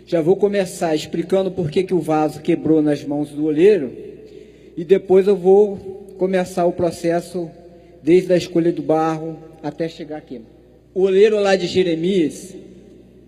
Já vou começar explicando por que o vaso quebrou nas mãos do oleiro, e depois eu vou começar o processo desde a escolha do barro até chegar aqui. O oleiro lá de Jeremias,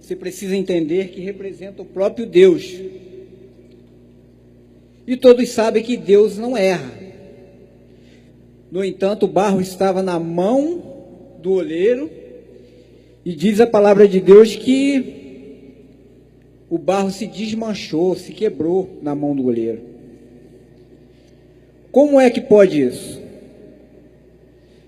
você precisa entender que representa o próprio Deus. E todos sabem que Deus não erra. No entanto, o barro estava na mão do oleiro, e diz a palavra de Deus que o barro se desmanchou, se quebrou na mão do oleiro. Como é que pode isso?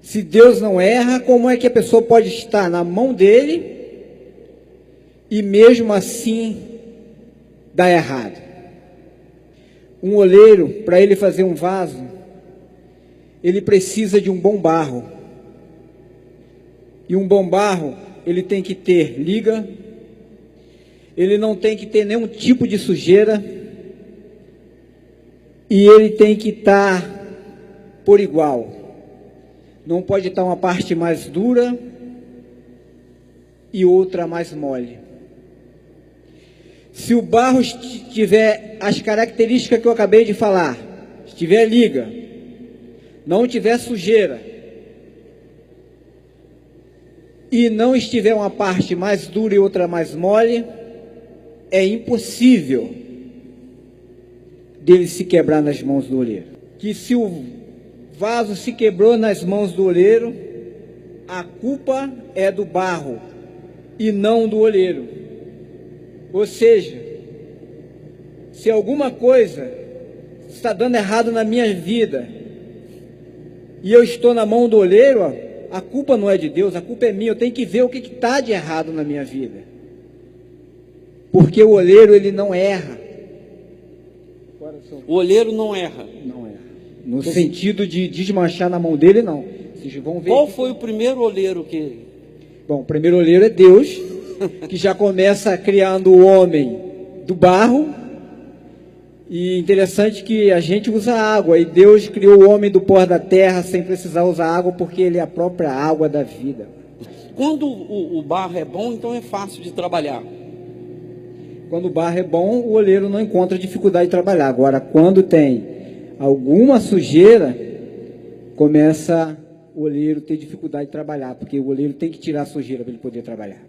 Se Deus não erra, como é que a pessoa pode estar na mão dele e mesmo assim dar errado? Um oleiro, para ele fazer um vaso, ele precisa de um bom barro. E um bom barro, ele tem que ter liga, ele não tem que ter nenhum tipo de sujeira, e ele tem que estar por igual. Não pode estar uma parte mais dura e outra mais mole. Se o barro tiver as características que eu acabei de falar, estiver liga, não tiver sujeira, e não estiver uma parte mais dura e outra mais mole, é impossível dele se quebrar nas mãos do oleiro. Que se o vaso se quebrou nas mãos do oleiro, a culpa é do barro e não do oleiro. Ou seja, se alguma coisa está dando errado na minha vida e eu estou na mão do oleiro, a culpa não é de Deus, a culpa é minha. Eu tenho que ver o que está de errado na minha vida. Porque o oleiro, ele não erra. O oleiro não erra. Não erra. No sentido de desmanchar na mão dele, não. Vocês vão ver. Qual foi o primeiro oleiro que... Bom, o primeiro oleiro é Deus, que já começa criando o homem do barro. E interessante que a gente usa água, e Deus criou o homem do pó da terra sem precisar usar água, porque ele é a própria água da vida. Quando o barro é bom, então é fácil de trabalhar. Quando o barro é bom, o oleiro não encontra dificuldade de trabalhar. Agora, quando tem alguma sujeira, começa o oleiro ter dificuldade de trabalhar, porque o oleiro tem que tirar a sujeira para ele poder trabalhar.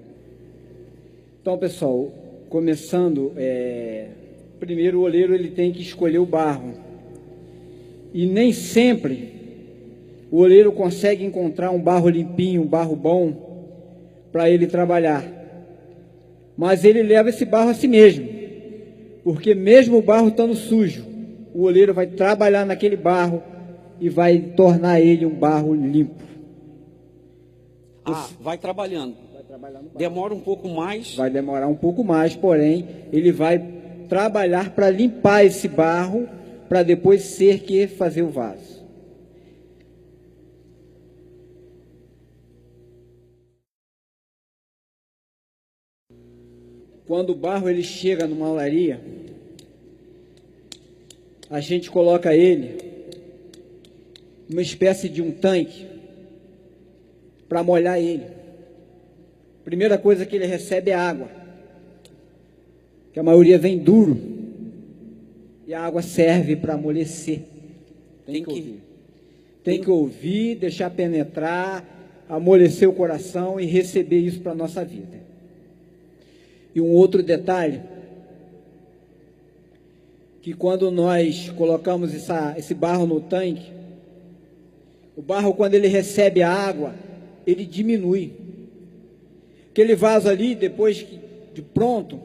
Então, pessoal, começando, primeiro o oleiro ele tem que escolher o barro. E nem sempre o oleiro consegue encontrar um barro limpinho, um barro bom, para ele trabalhar. Mas ele leva esse barro a si mesmo, porque mesmo o barro estando sujo, o oleiro vai trabalhar naquele barro e vai tornar ele um barro limpo. Vai trabalhando. Demora um pouco mais. Vai demorar um pouco mais, porém, ele vai trabalhar para limpar esse barro, para depois ser que fazer o vaso. Quando o barro ele chega numa olaria, a gente coloca ele numa espécie de um tanque para molhar ele. Primeira coisa que ele recebe é água, que a maioria vem duro, e a água serve para amolecer. Tem que ouvir, deixar penetrar, amolecer o coração e receber isso para a nossa vida. E um outro detalhe, que quando nós colocamos esse barro no tanque, o barro, quando ele recebe a água, ele diminui. Aquele vaso ali, depois de pronto,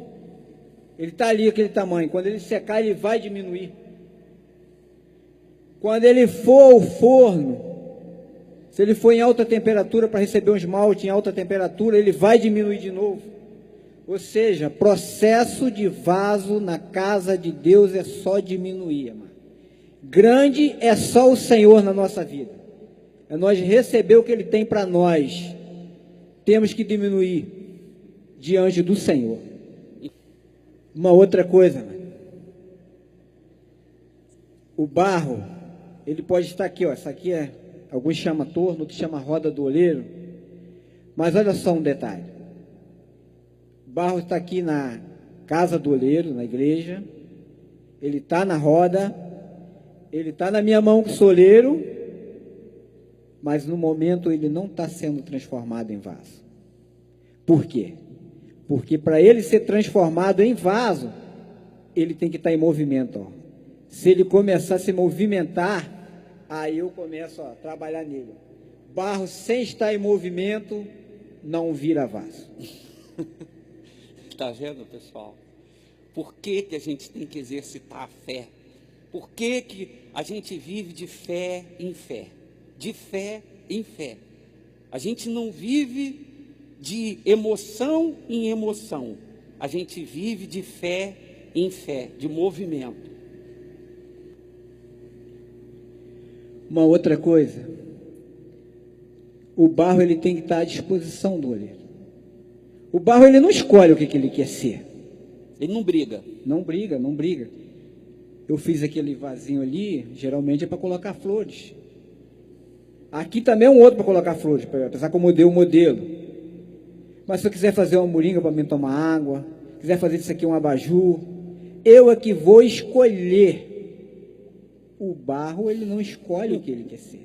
ele está ali aquele tamanho. Quando ele secar, ele vai diminuir. Quando ele for ao forno, se ele for em alta temperatura para receber um esmalte em alta temperatura, ele vai diminuir de novo. Ou seja, processo de vaso na casa de Deus é só diminuir, amado. Grande é só o Senhor na nossa vida. É nós receber o que Ele tem para nós. Temos que diminuir diante do Senhor. Uma outra coisa, amado. O barro, ele pode estar aqui, ó. Essa aqui alguns chamam torno, outros chamam roda do oleiro. Mas olha só um detalhe. O barro está aqui na casa do oleiro, na igreja, ele está na roda, ele está na minha mão que sou oleiro, mas no momento ele não está sendo transformado em vaso. Por quê? Porque para ele ser transformado em vaso, ele tem que estar em movimento. Ó. Se ele começar a se movimentar, aí eu começo a trabalhar nele. Barro sem estar em movimento, não vira vaso. Está vendo, pessoal? Por que a gente tem que exercitar a fé? Por que a gente vive de fé em fé? De fé em fé. A gente não vive de emoção em emoção. A gente vive de fé em fé, de movimento. Uma outra coisa, o barro ele tem que estar à disposição do oleiro. O barro ele não escolhe o que ele quer ser. Ele não briga. Não briga, não briga. Eu fiz aquele vasinho ali, geralmente é para colocar flores. Aqui também é um outro para colocar flores, apesar que eu mudei o modelo. Mas se eu quiser fazer uma moringa para mim tomar água, quiser fazer isso aqui um abajur, eu é que vou escolher. O barro, ele não escolhe o que ele quer ser.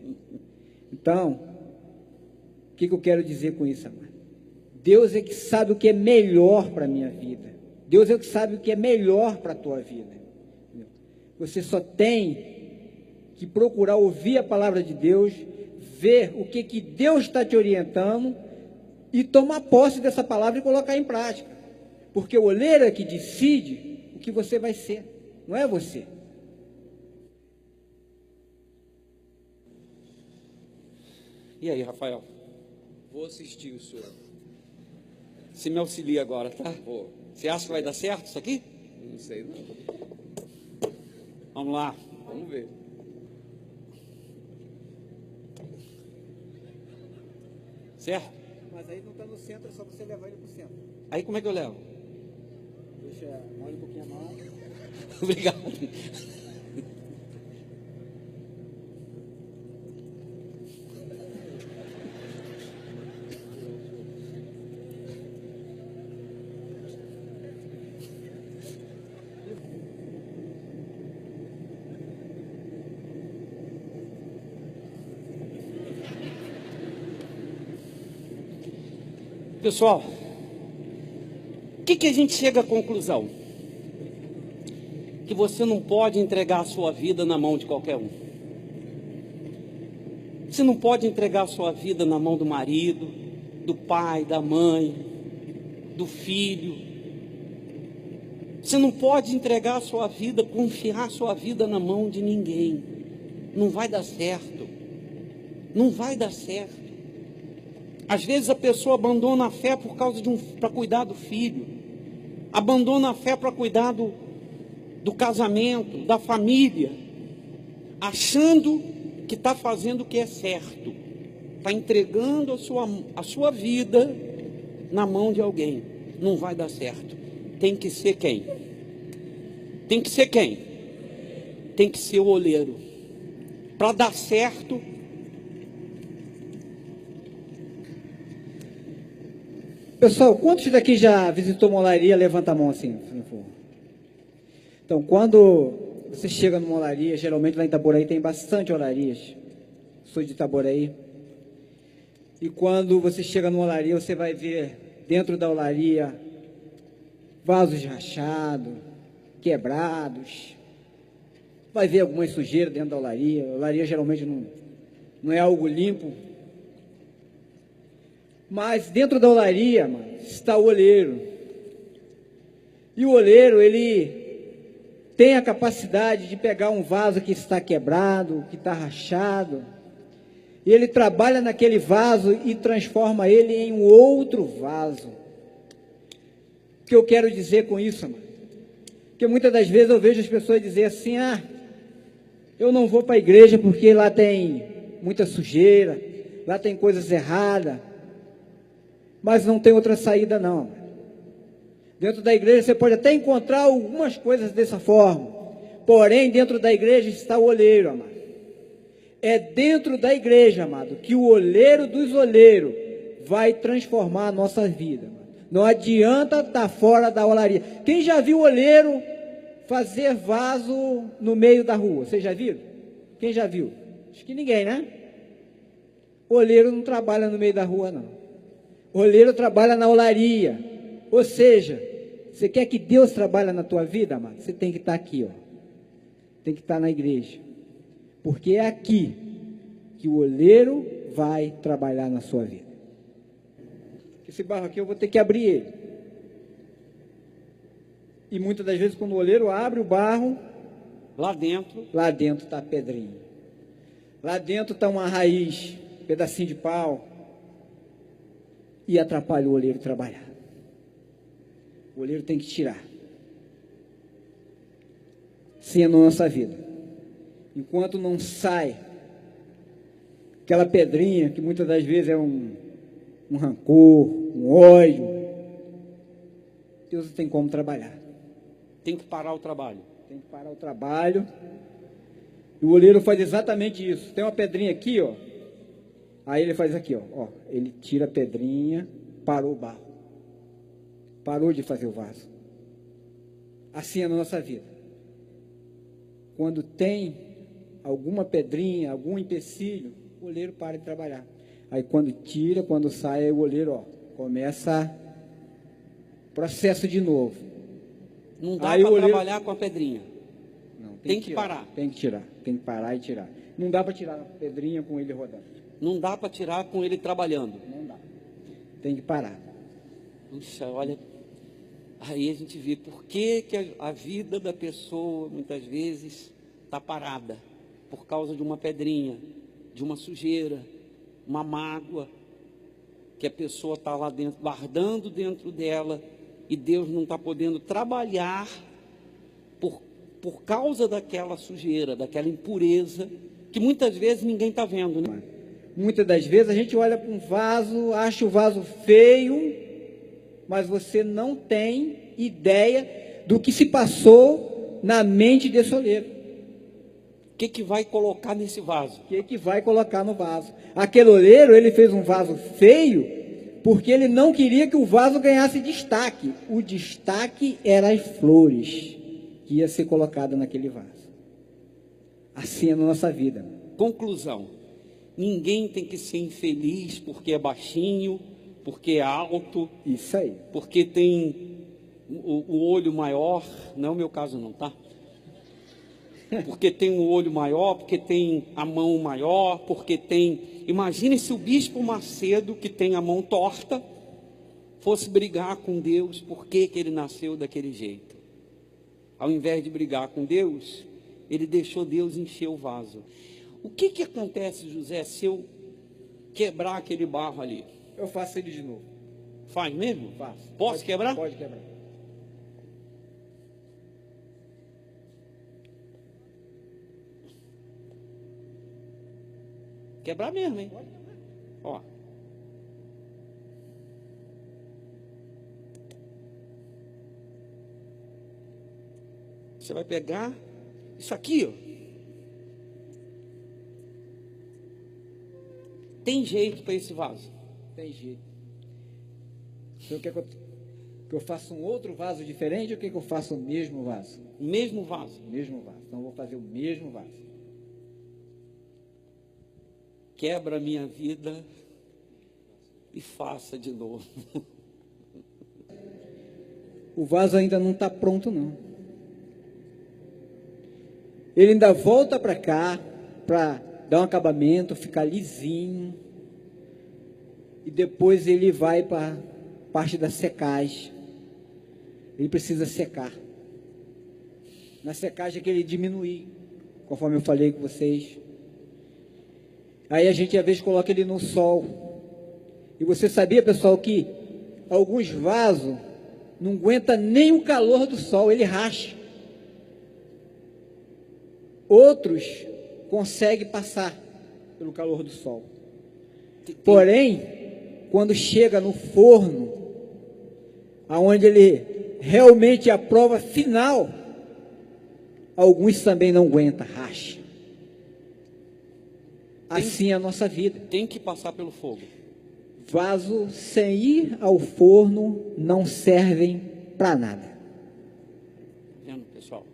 Então, o que eu quero dizer com isso, amado? Deus é que sabe o que é melhor para a minha vida. Deus é que sabe o que é melhor para a tua vida. Você só tem que procurar ouvir a palavra de Deus, ver o que Deus está te orientando e tomar posse dessa palavra e colocar em prática. Porque o oleiro é que decide o que você vai ser, não é você. E aí, Rafael? Vou assistir o senhor. Você me auxilia agora, tá? Vou. Você acha que vai dar certo isso aqui? Não sei não. Vamos lá. Vamos ver. Certo? Mas aí não está no centro, é só você levar ele para o centro. Aí como é que eu levo? Deixa, molha um pouquinho a mão. Obrigado. Pessoal, o que a gente chega à conclusão? Que você não pode entregar a sua vida na mão de qualquer um. Você não pode entregar a sua vida na mão do marido, do pai, da mãe, do filho. Você não pode entregar a sua vida, confiar a sua vida na mão de ninguém. Não vai dar certo. Não vai dar certo. Às vezes a pessoa abandona a fé por causa para cuidar do filho, abandona a fé para cuidar do casamento, da família, achando que está fazendo o que é certo, está entregando a sua vida na mão de alguém. Não vai dar certo. Tem que ser quem? Tem que ser quem? Tem que ser o oleiro. Para dar certo. Pessoal, quantos daqui já visitou uma olaria? Levanta a mão assim, se não for. Então, quando você chega numa olaria, geralmente lá em Itaboraí tem bastante olarias. Sou de Itaboraí. E quando você chega numa olaria, você vai ver dentro da olaria vasos rachados, quebrados. Vai ver algumas sujeiras dentro da olaria. A olaria geralmente não é algo limpo. Mas dentro da olaria, mano, está o oleiro. E o oleiro, ele tem a capacidade de pegar um vaso que está quebrado, que está rachado, e ele trabalha naquele vaso e transforma ele em um outro vaso. O que eu quero dizer com isso, mano? Porque muitas das vezes eu vejo as pessoas dizer assim, eu não vou para a igreja porque lá tem muita sujeira, lá tem coisas erradas. Mas não tem outra saída não. Dentro da igreja você pode até encontrar algumas coisas dessa forma, porém dentro da igreja está o oleiro, amado. É dentro da igreja, amado, que o oleiro dos olheiros vai transformar a nossa vida, amado. Não adianta estar fora da olaria. Quem já viu olheiro fazer vaso no meio da rua? Vocês já viram? Quem já viu? Acho que ninguém, né? Olheiro não trabalha no meio da rua, não. Olheiro trabalha na olaria. Ou seja, você quer que Deus trabalhe na tua vida, amado? Você tem que estar aqui, ó. Tem que estar na igreja. Porque é aqui que o olheiro vai trabalhar na sua vida. Esse barro aqui eu vou ter que abrir ele. E muitas das vezes quando o olheiro abre o barro, Lá dentro está a pedrinha. Lá dentro está uma raiz, pedacinho de pau. E atrapalha o olheiro trabalhar. O olheiro tem que tirar. Sim, é na nossa vida. Enquanto não sai aquela pedrinha, que muitas das vezes é um rancor, um ódio, Deus não tem como trabalhar. tem que parar o trabalho. Tem que parar o trabalho. E o olheiro faz exatamente isso. Tem uma pedrinha aqui, ó. Aí ele faz aqui, ó. Ele tira a pedrinha, parou o barro. Parou de fazer o vaso. Assim é na nossa vida. Quando tem alguma pedrinha, algum empecilho, o olheiro para de trabalhar. Aí quando tira, quando sai, aí o olheiro, ó, começa processo de novo. Não dá Aí para o olheiro- trabalhar com a pedrinha. Não, Tem que tirar, parar. Tem que tirar. Tem que parar e tirar. Não dá para tirar a pedrinha com ele rodando. Não dá para tirar com ele trabalhando. Não dá. Tem que parar. Puxa, olha, aí a gente vê por que a vida da pessoa, muitas vezes, está parada. Por causa de uma pedrinha, de uma sujeira, uma mágoa, que a pessoa está lá dentro, guardando dentro dela, e Deus não está podendo trabalhar por causa daquela sujeira, daquela impureza, que muitas vezes ninguém está vendo, né? Muitas das vezes a gente olha para um vaso, acha o vaso feio, mas você não tem ideia do que se passou na mente desse olheiro. O que vai colocar nesse vaso? O que vai colocar no vaso? Aquele olheiro, ele fez um vaso feio, porque ele não queria que o vaso ganhasse destaque. O destaque eram as flores que ia ser colocada naquele vaso. Assim é na nossa vida. Conclusão: ninguém tem que ser infeliz porque é baixinho, porque é alto, Isso aí. porque tem o olho maior. Não é o meu caso não, tá? Porque tem um olho maior, porque tem a mão maior, porque tem... Imagine se o bispo Macedo, que tem a mão torta, fosse brigar com Deus, por que ele nasceu daquele jeito? Ao invés de brigar com Deus, ele deixou Deus encher o vaso. O que acontece, José, se eu quebrar aquele barro ali? Eu faço ele de novo. Faz mesmo? Faço. Posso quebrar? Pode quebrar. Quebrar mesmo, hein? Ó. Você vai pegar isso aqui, ó. Tem jeito para esse vaso? Tem jeito. Então, quer que eu faça um outro vaso diferente ou quer que eu faça o mesmo vaso? O mesmo vaso. Mesmo vaso. Então, eu vou fazer o mesmo vaso. Quebra a minha vida e faça de novo. O vaso ainda não está pronto, não. Ele ainda volta para cá, para dar um acabamento, ficar lisinho. E depois ele vai para a parte da secagem. Ele precisa secar. Na secagem é que ele diminui, conforme eu falei com vocês. Aí a gente às vezes coloca ele no sol. E você sabia, pessoal, que alguns vasos não aguentam nem o calor do sol, ele racha. Outros conseguem passar pelo calor do sol. Porém, quando chega no forno, aonde ele realmente é a prova final, alguns também não aguentam, racha. Assim é a nossa vida. Tem que passar pelo fogo. Vaso sem ir ao forno não servem para nada. Tá vendo, pessoal?